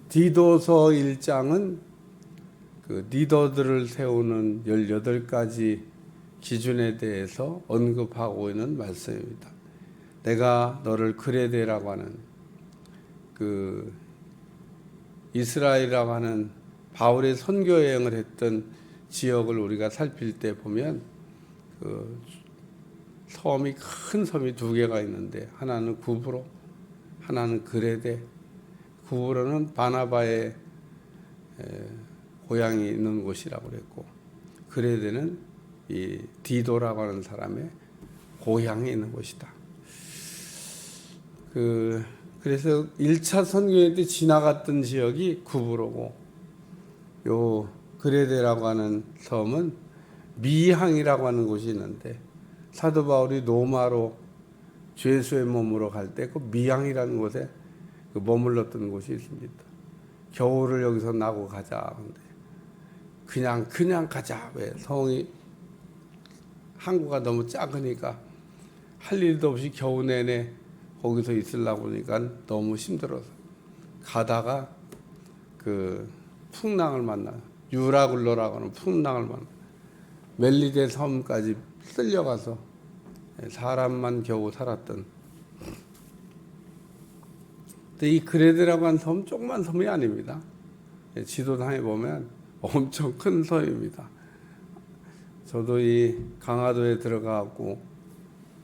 디도서 1장은 그 리더들을 세우는 18가지 기준에 대해서 언급하고 있는 말씀입니다. 내가 너를 그레데라고 하는 그 이스라엘이라고 하는 바울의 선교 여행을 했던 지역을 우리가 살필 때 보면 그 섬이 큰 섬이 2개가 있는데 하나는 구브로, 하나는 그레데. 구브로는 바나바의 고향이 있는 곳이라고 그랬고, 그레데는 이 디도라고 하는 사람의 고향이 있는 곳이다. 그래서 1차 선교회 때 지나갔던 지역이 구브로고, 요 그레데라고 하는 섬은 미항이라고 하는 곳이 있는데, 사도 바울이 로마로 죄수의 몸으로 갈 때 그 미항이라는 곳에 그 머물렀던 곳이 있습니다. 겨울을 여기서 나고 가자. 근데 그냥 가자. 왜? 성이 항구가 너무 작으니까 할 일도 없이 겨우 내내 거기서 있으려고 하니까 너무 힘들어서 가다가 그 풍랑을 만나, 유라굴로라고 하는 풍랑을 만나 멜리데 섬까지 쓸려가서 사람만 겨우 살았던. 근데 이 그레데라고 하는 섬 조그만 섬이 아닙니다. 지도상에 보면 엄청 큰 섬입니다. 저도 이 강화도에 들어가고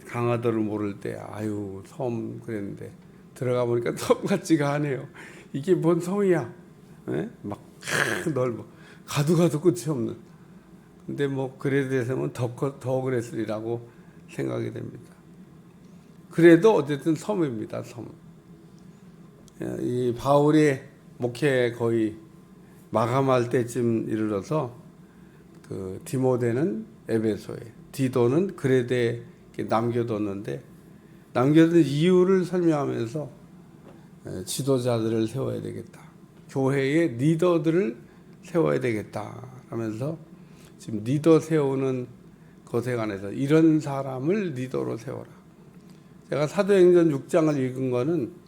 강화도를 모를 때 아유 섬 그랬는데 들어가 보니까 섬 같지가 않아요. 이게 뭔 섬이야? 막 넓어. 가도 끝이 없는. 근데 뭐 그레데 섬은 더 그랬으리라고 생각이 됩니다. 그래도 어쨌든 섬입니다. 섬. 이 바울의 목회 거의 마감할 때쯤 이르러서 그 디모데는 에베소에, 디도는 그레데에 남겨뒀는데, 남겨둔 이유를 설명하면서 지도자들을 세워야 되겠다, 교회의 리더들을 세워야 되겠다 하면서 지금 리더 세우는 것에 관해서 이런 사람을 리더로 세워라. 제가 사도행전 6장을 읽은 거는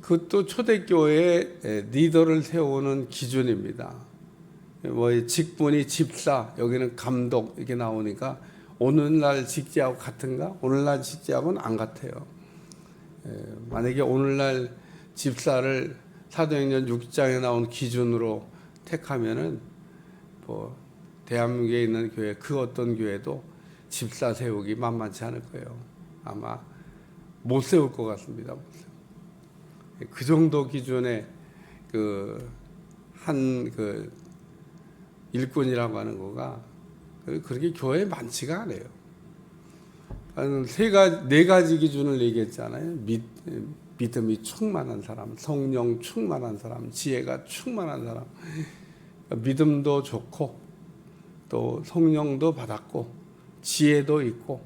그것도 초대교회의 리더를 세우는 기준입니다. 뭐 직분이 집사, 여기는 감독 이렇게 나오니까 오늘날 직제하고 같은가? 오늘날 직제하고는 안 같아요. 만약에 오늘날 집사를 사도행전 6장에 나온 기준으로 택하면은 뭐 대한민국에 있는 교회 그 어떤 교회도 집사 세우기 만만치 않을 거예요. 아마 못 세울 것 같습니다. 그 정도 기준의 그 일꾼이라고 하는 거가 그렇게 교회에 많지가 않아요. 네 가지 기준을 얘기했잖아요. 믿음이 충만한 사람, 성령 충만한 사람, 지혜가 충만한 사람, 믿음도 좋고 또 성령도 받았고 지혜도 있고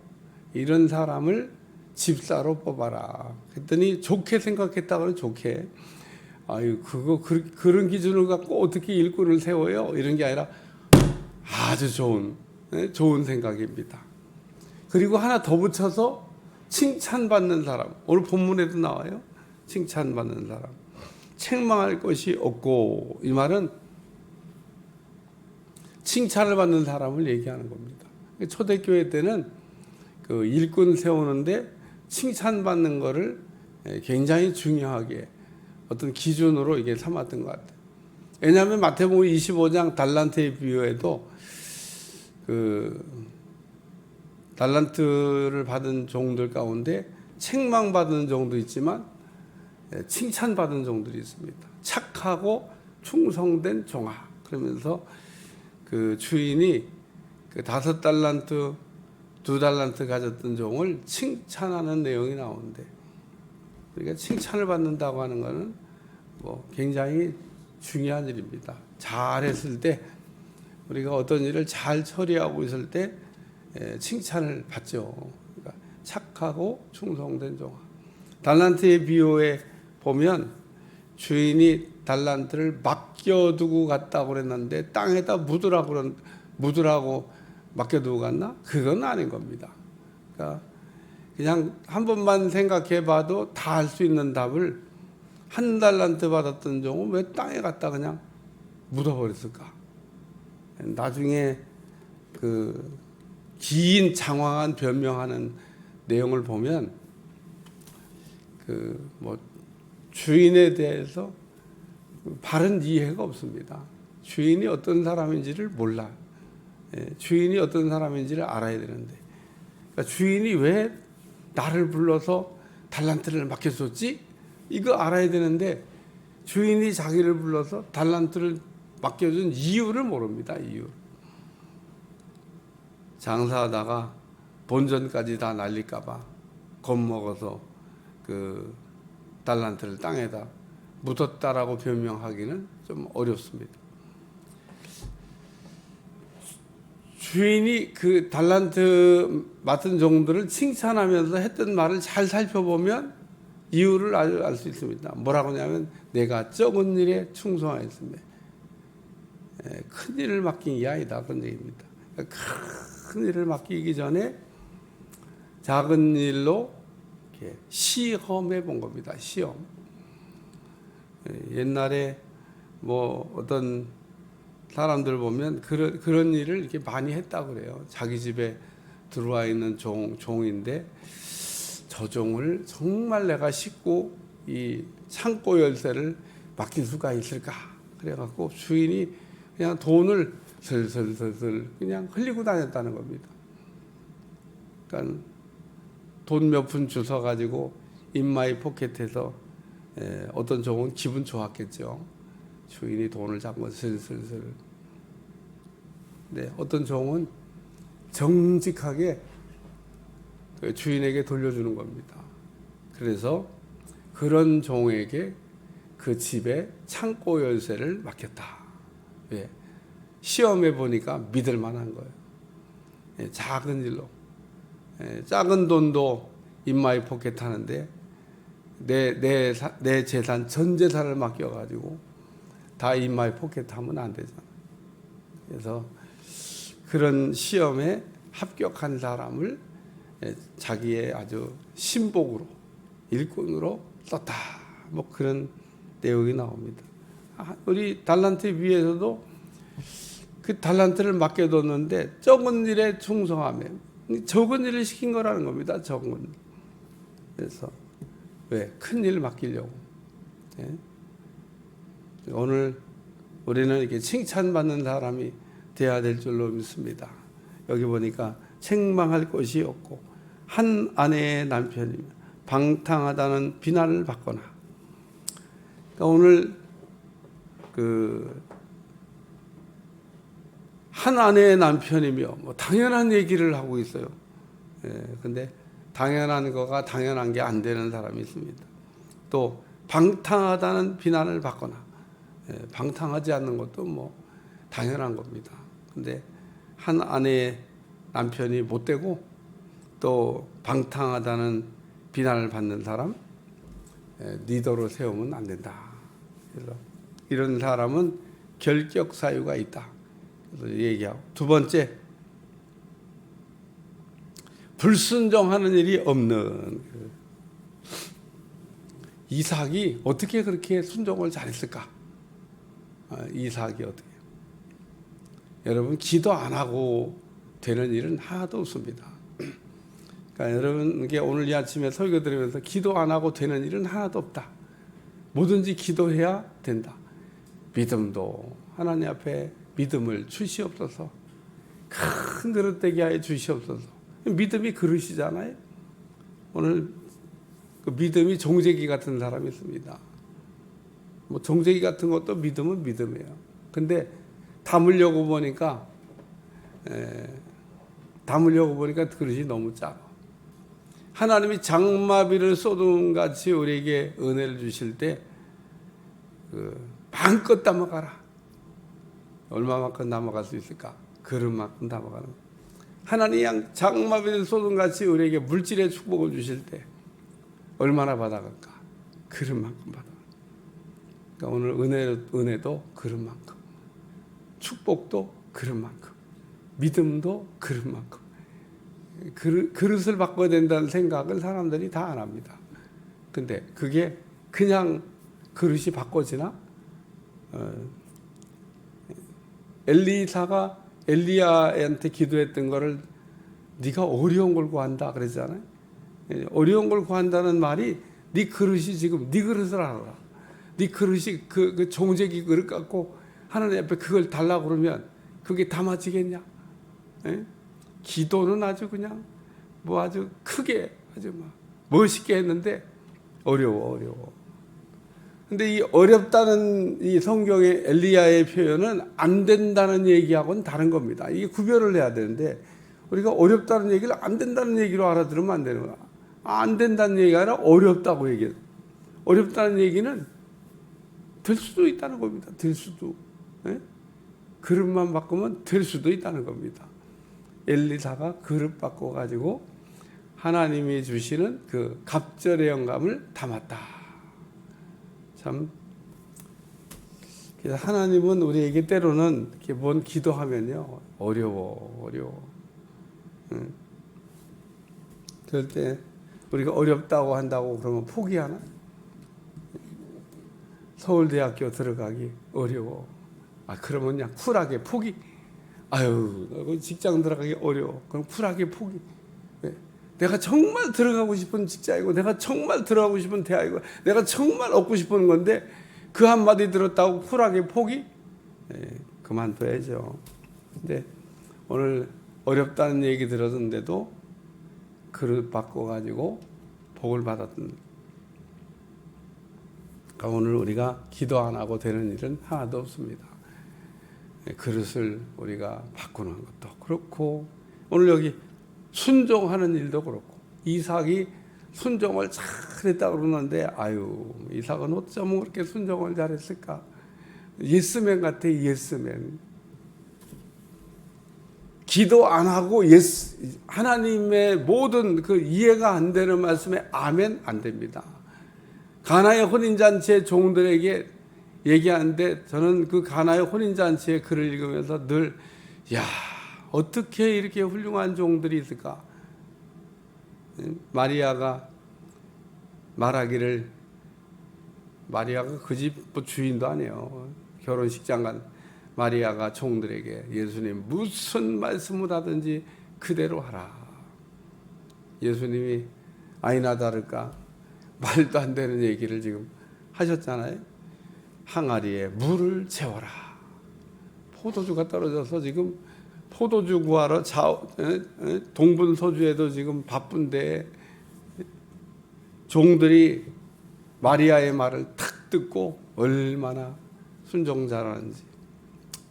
이런 사람을 집사로 뽑아라. 그랬더니 좋게 생각했다고는 좋게. 아유, 그런 기준을 갖고 어떻게 일꾼을 세워요? 이런 게 아니라 아주 좋은 생각입니다. 그리고 하나 더 붙여서 칭찬받는 사람. 오늘 본문에도 나와요. 칭찬받는 사람. 책망할 것이 없고, 이 말은 칭찬을 받는 사람을 얘기하는 겁니다. 초대교회 때는 그 일꾼 세우는데 칭찬받는 거를 굉장히 중요하게 어떤 기준으로 이게 삼았던 것 같아요. 왜냐하면 마태복음 25장 달란트의 비유에도 그 달란트를 받은 종들 가운데 책망받은 종도 있지만 칭찬받은 종들이 있습니다. 착하고 충성된 종아. 그러면서 그 주인이 그 5달란트 2달란트 가졌던 종을 칭찬하는 내용이 나오는데, 그러니까 칭찬을 받는다고 하는 것은 뭐 굉장히 중요한 일입니다. 잘했을 때, 우리가 어떤 일을 잘 처리하고 있을 때 칭찬을 받죠. 그러니까 착하고 충성된 종아. 달란트의 비유에 보면 주인이 달란트를 맡겨두고 갔다고 그랬는데 땅에다 묻으라고 맡겨두고 갔나? 그건 아닌 겁니다. 그러니까 그냥 한 번만 생각해 봐도 다 할 수 있는 답을 한 달란트 받았던 종은 왜 땅에 갖다 그냥 묻어버렸을까? 나중에 그 긴 장황한 변명하는 내용을 보면 그 뭐 주인에 대해서 바른 이해가 없습니다. 주인이 어떤 사람인지를 몰라. 주인이 어떤 사람인지를 알아야 되는데, 그러니까 주인이 왜 나를 불러서 달란트를 맡겨줬지? 이거 알아야 되는데 주인이 자기를 불러서 달란트를 맡겨준 이유를 모릅니다. 이유. 장사하다가 본전까지 다 날릴까봐 겁먹어서 그 달란트를 땅에다 묻었다라고 변명하기는 좀 어렵습니다. 주인이 그 달란트 맡은 종들을 칭찬하면서 했던 말을 잘 살펴보면 이유를 알 수 있습니다. 뭐라고 하냐면 내가 적은 일에 충성하였으며 큰 일을 맡긴 이 아이다, 그런 얘기입니다. 큰 일을 맡기기 전에 작은 일로 이렇게 시험해 본 겁니다. 시험. 옛날에 뭐 어떤 사람들 보면 그런 일을 이렇게 많이 했다고 그래요. 자기 집에 들어와 있는 종인데 저 종을 정말 내가 싣고 이 창고 열쇠를 맡길 수가 있을까? 그래갖고 주인이 그냥 돈을 슬슬슬슬 그냥 흘리고 다녔다는 겁니다. 그러니까 돈 몇 푼 주워 가지고 인마이 포켓에서 어떤 종은 기분 좋았겠죠. 주인이 돈을 잡고 슬슬슬. 네, 어떤 종은 정직하게 주인에게 돌려주는 겁니다. 그래서 그런 종에게 그 집에 창고 열쇠를 맡겼다. 예. 시험해 보니까 믿을 만한 거예요. 예, 작은 일로. 예, 작은 돈도 인마이 포켓 하는데 내 재산, 전 재산을 맡겨가지고 다 인마이 포켓 하면 안 되잖아. 그래서 그런 시험에 합격한 사람을 자기의 아주 신복으로, 일꾼으로 썼다. 뭐 그런 내용이 나옵니다. 우리 달란트 위에서도 그 달란트를 맡겨뒀는데 적은 일에 충성하면 적은 일을 시킨 거라는 겁니다. 적은. 그래서 왜? 큰 일을 맡기려고. 예? 오늘 우리는 이렇게 칭찬받는 사람이 되어야 될 줄로 믿습니다. 여기 보니까 책망할 것이 없고 한 아내의 남편이며 방탕하다는 비난을 받거나. 그러니까 오늘 한 아내의 남편이며 뭐 당연한 얘기를 하고 있어요. 근데 당연한 거가 당연한 게 안 되는 사람이 있습니다. 또 방탕하다는 비난을 받거나 방탕하지 않는 것도 뭐 당연한 겁니다. 근데 한 아내의 남편이 못되고 또 방탕하다는 비난을 받는 사람 리더로 세우면 안 된다. 그래서 이런 사람은 결격 사유가 있다. 그래서 얘기하고 두 번째, 불순종하는 일이 없는. 이삭이 어떻게 그렇게 순종을 잘했을까? 이삭이 어떻게? 여러분, 기도 안 하고 되는 일은 하나도 없습니다. 그러니까 여러분께 오늘 이 아침에 설교 들으면서 기도 안 하고 되는 일은 하나도 없다. 뭐든지 기도해야 된다. 믿음도 하나님 앞에 믿음을 주시옵소서. 큰 그릇 되게 하여 주시옵소서. 믿음이 그릇이잖아요. 오늘 그 믿음이 종재기 같은 사람이 있습니다. 뭐 종재기 같은 것도 믿음은 믿음이에요. 근데 담으려고 보니까 그릇이 너무 작아. 하나님이 장마비를 쏟음같이 우리에게 은혜를 주실 때 마음껏 담아가라. 얼마만큼 담아갈 수 있을까? 그릇만큼 담아가는 거예요. 하나님이 장마비를 쏟음같이 우리에게 물질의 축복을 주실 때 얼마나 받아갈까? 그릇만큼 받아가. 그러니까 오늘 은혜도 그릇만큼, 축복도 그릇만큼, 믿음도 그릇만큼. 그릇을 바꿔야 된다는 생각을 사람들이 다 안 합니다. 근데 그게 그냥 그릇이 바꿔지나? 엘리사가 엘리야한테 기도했던 거를 네가 어려운 걸 구한다 그랬잖아요. 어려운 걸 구한다는 말이 네 그릇이 지금 네 그릇을 알아라. 네 그릇이 그 종제기 그릇 갖고 하나님 앞에 그걸 달라고 그러면 그게 담아지겠냐? 예? 기도는 아주 그냥 뭐 아주 크게 아주 막 멋있게 했는데 어려워. 근데 이 어렵다는 이 성경의 엘리야의 표현은 안 된다는 얘기하고는 다른 겁니다. 이게 구별을 해야 되는데 우리가 어렵다는 얘기를 안 된다는 얘기로 알아들으면 안 되는 거야. 안 된다는 얘기가 아니라 어렵다고 얘기해. 어렵다는 얘기는 될 수도 있다는 겁니다. 될 수도. 예? 그릇만 바꾸면 될 수도 있다는 겁니다. 엘리사가 그릇 바꿔가지고 하나님이 주시는 그 갑절의 영감을 담았다. 참, 그래서 하나님은 우리에게 때로는 이렇게 뭔 기도하면요 어려워. 응? 그럴 때 우리가 어렵다고 한다고 그러면 포기하나? 서울대학교 들어가기 어려워. 그러면 그냥 쿨하게 포기. 직장 들어가기 어려워. 그럼 쿨하게 포기. 왜? 내가 정말 들어가고 싶은 직장이고 내가 정말 들어가고 싶은 대학이고 내가 정말 얻고 싶은 건데 그 한마디 들었다고 쿨하게 포기? 그만둬야죠. 근데 오늘 어렵다는 얘기 들었는데도 그릇 바꿔가지고 복을 받았던. 그러니까 오늘 우리가 기도 안 하고 되는 일은 하나도 없습니다. 그릇을 우리가 바꾸는 것도 그렇고 오늘 여기 순종하는 일도 그렇고 이삭이 순종을 잘했다 그러는데 이삭은 어쩌면 그렇게 순종을 잘했을까? 예스맨 같아. 예스맨. 기도 안 하고 하나님의 모든 그 이해가 안 되는 말씀에 아멘 안 됩니다. 가나의 혼인잔치의 종들에게 얘기하는데 저는 그 가나의 혼인잔치의 글을 읽으면서 늘 어떻게 이렇게 훌륭한 종들이 있을까? 마리아가 말하기를 마리아가 그 집 주인도 아니에요. 결혼식장 간 마리아가 종들에게 예수님 무슨 말씀을 하든지 그대로 하라. 예수님이 아니나 다를까 말도 안 되는 얘기를 지금 하셨잖아요. 항아리에 물을 채워라. 포도주가 떨어져서 지금 포도주 구하러 동분서주에도 지금 바쁜데 종들이 마리아의 말을 탁 듣고 얼마나 순종자라는지.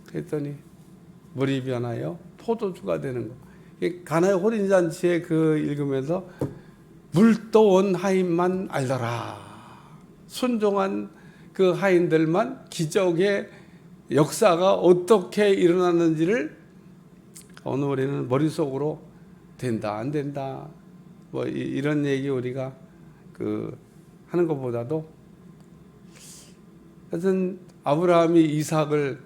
그랬더니 물이 변하여 포도주가 되는 거. 가나의 혼인잔치에 그 읽으면서 물떠온 하인만 알더라. 순종한 그 하인들만 기적의 역사가 어떻게 일어났는지를 오늘 우리는 머릿속으로 된다 안 된다 뭐 이런 얘기 우리가 하는 것보다도 하여튼 아브라함이 이삭을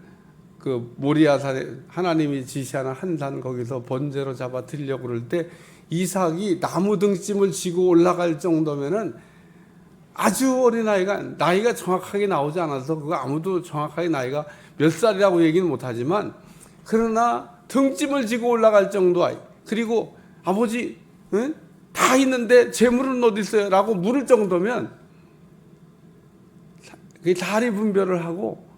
그 모리아산에 하나님이 지시하는 한 산 거기서 번제로 잡아 드리려고 그럴 때 이삭이 나무 등짐을 지고 올라갈 정도면은 아주 어린 나이가 정확하게 나오지 않아서 그거 아무도 정확하게 나이가 몇 살이라고 얘기는 못하지만 그러나 등짐을 지고 올라갈 정도 아이. 그리고 아버지 다 있는데 재물은 어디 있어요? 라고 물을 정도면 다리 분별을 하고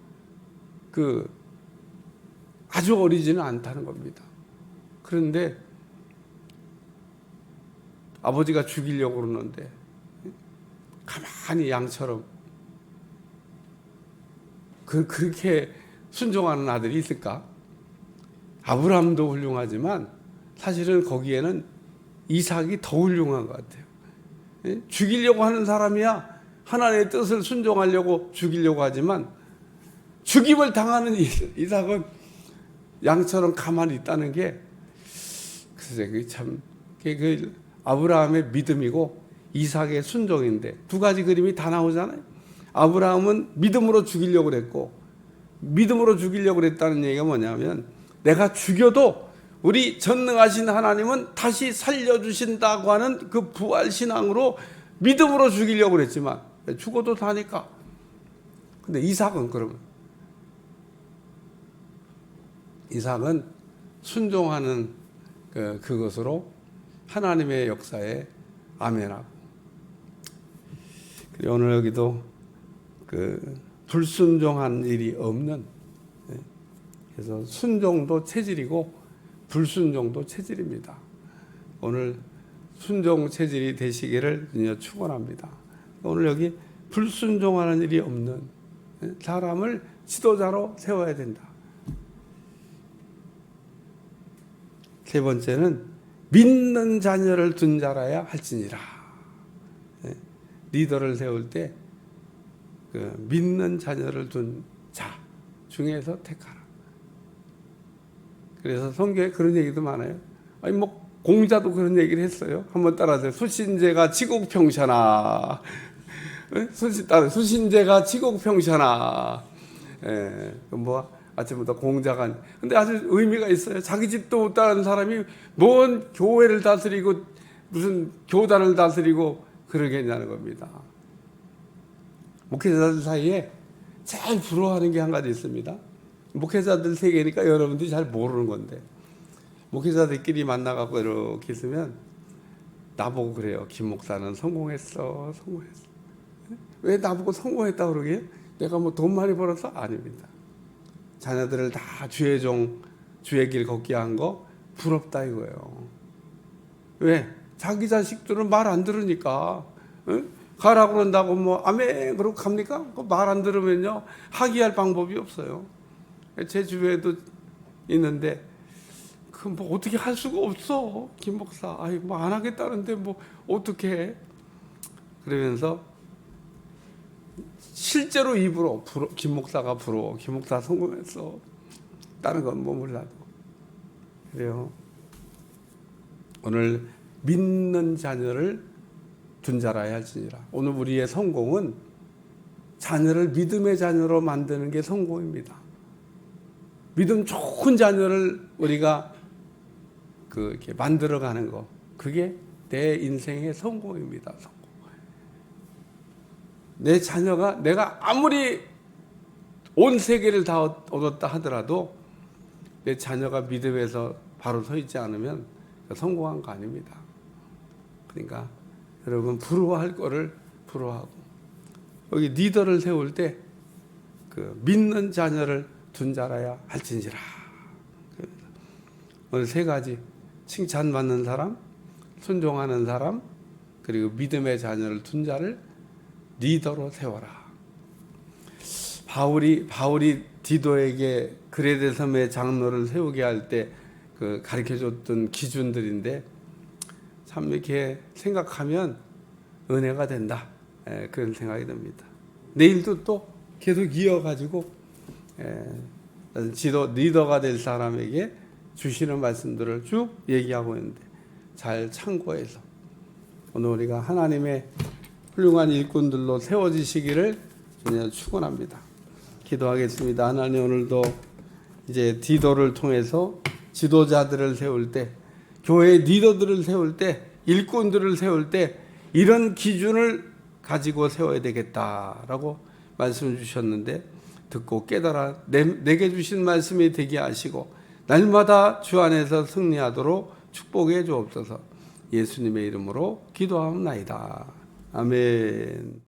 아주 어리지는 않다는 겁니다. 그런데 아버지가 죽이려고 그러는데 가만히 양처럼 그렇게 순종하는 아들이 있을까? 아브라함도 훌륭하지만 사실은 거기에는 이삭이 더 훌륭한 것 같아요. 죽이려고 하는 사람이야 하나님의 뜻을 순종하려고 죽이려고 하지만 죽임을 당하는 이삭은 양처럼 가만히 있다는 게 글쎄 그게 참 아브라함의 믿음이고 이삭의 순종인데 두 가지 그림이 다 나오잖아요. 아브라함은 믿음으로 죽이려고 그랬고 믿음으로 죽이려고 그랬다는 얘기가 뭐냐면 내가 죽여도 우리 전능하신 하나님은 다시 살려주신다고 하는 그 부활신앙으로 믿음으로 죽이려고 그랬지만 죽어도 다니까 근데 이삭은 그러면 이삭은 순종하는 그것으로 하나님의 역사에 아멘하고, 그리고 오늘 여기도 불순종한 일이 없는, 그래서 순종도 체질이고 불순종도 체질입니다. 오늘 순종 체질이 되시기를 축원합니다. 오늘 여기 불순종하는 일이 없는 사람을 지도자로 세워야 된다. 세 번째는 믿는 자녀를 둔 자라야 할지니라. 리더를 세울 때 믿는 자녀를 둔 자 중에서 택하라. 그래서 성경에 그런 얘기도 많아요. 아니 뭐 공자도 그런 얘기를 했어요. 한번 따라하세요. 수신제가 지국평천하. 수신제가 지국평천하. 뭐 아침부터 공자가, 근데 아주 의미가 있어요. 자기 집도 못 따르는 사람이 뭔 교회를 다스리고 무슨 교단을 다스리고 그러겠냐는 겁니다. 목회자들 사이에 제일 부러워하는 게 한 가지 있습니다. 목회자들 세계니까 여러분들이 잘 모르는 건데, 목회자들끼리 만나갖고 이렇게 있으면 나보고 그래요. 김 목사는 성공했어. 왜 나보고 성공했다고 그러게요? 내가 뭐 돈 많이 벌었어? 아닙니다. 자녀들을 다 주의 길 걷게 한 거 부럽다 이거예요. 왜? 자기 자식들은 말 안 들으니까. 가라고 그런다고 뭐 아멘 그러고 갑니까? 말 안 들으면요 학위할 방법이 없어요. 제 주변에도 있는데 그 뭐 어떻게 할 수가 없어. 김 목사 아이 뭐 안 하겠다는데 뭐 어떻게 해? 그러면서 실제로 입으로 김 목사가 부러워. 김 목사 성공했어. 다른 건 뭐 몰라도. 그래요. 오늘 믿는 자녀를 둔 자라야 할지니라. 오늘 우리의 성공은 자녀를 믿음의 자녀로 만드는 게 성공입니다. 믿음 좋은 자녀를 우리가 이렇게 만들어가는 거, 그게 내 인생의 성공입니다. 성공. 내 자녀가 내가 아무리 온 세계를 다 얻었다 하더라도 내 자녀가 믿음에서 바로 서 있지 않으면 성공한 거 아닙니다. 그러니까 여러분 부러워할 거를 부러워하고, 여기 리더를 세울 때 믿는 자녀를 둔 자라야 할지니라. 오늘 세 가지: 칭찬받는 사람, 순종하는 사람, 그리고 믿음의 자녀를 둔 자를 리더로 세워라. 바울이 디도에게 그레데 섬의 장로를 세우게 할 때 가르쳐줬던 기준들인데, 참 이렇게 생각하면 은혜가 된다. 그런 생각이 듭니다. 내일도 또 계속 이어가지고 리더가 될 사람에게 주시는 말씀들을 쭉 얘기하고 있는데 잘 참고해서 오늘 우리가 하나님의 훌륭한 일꾼들로 세워지시기를 주님 축원합니다. 기도하겠습니다. 하나님, 오늘도 이제 디도를 통해서 지도자들을 세울 때, 교회 리더들을 세울 때, 일꾼들을 세울 때 이런 기준을 가지고 세워야 되겠다라고 말씀을 주셨는데, 듣고 깨달아 내게 주신 말씀이 되게 하시고 날마다 주 안에서 승리하도록 축복해 주옵소서. 예수님의 이름으로 기도하옵나이다. 아멘.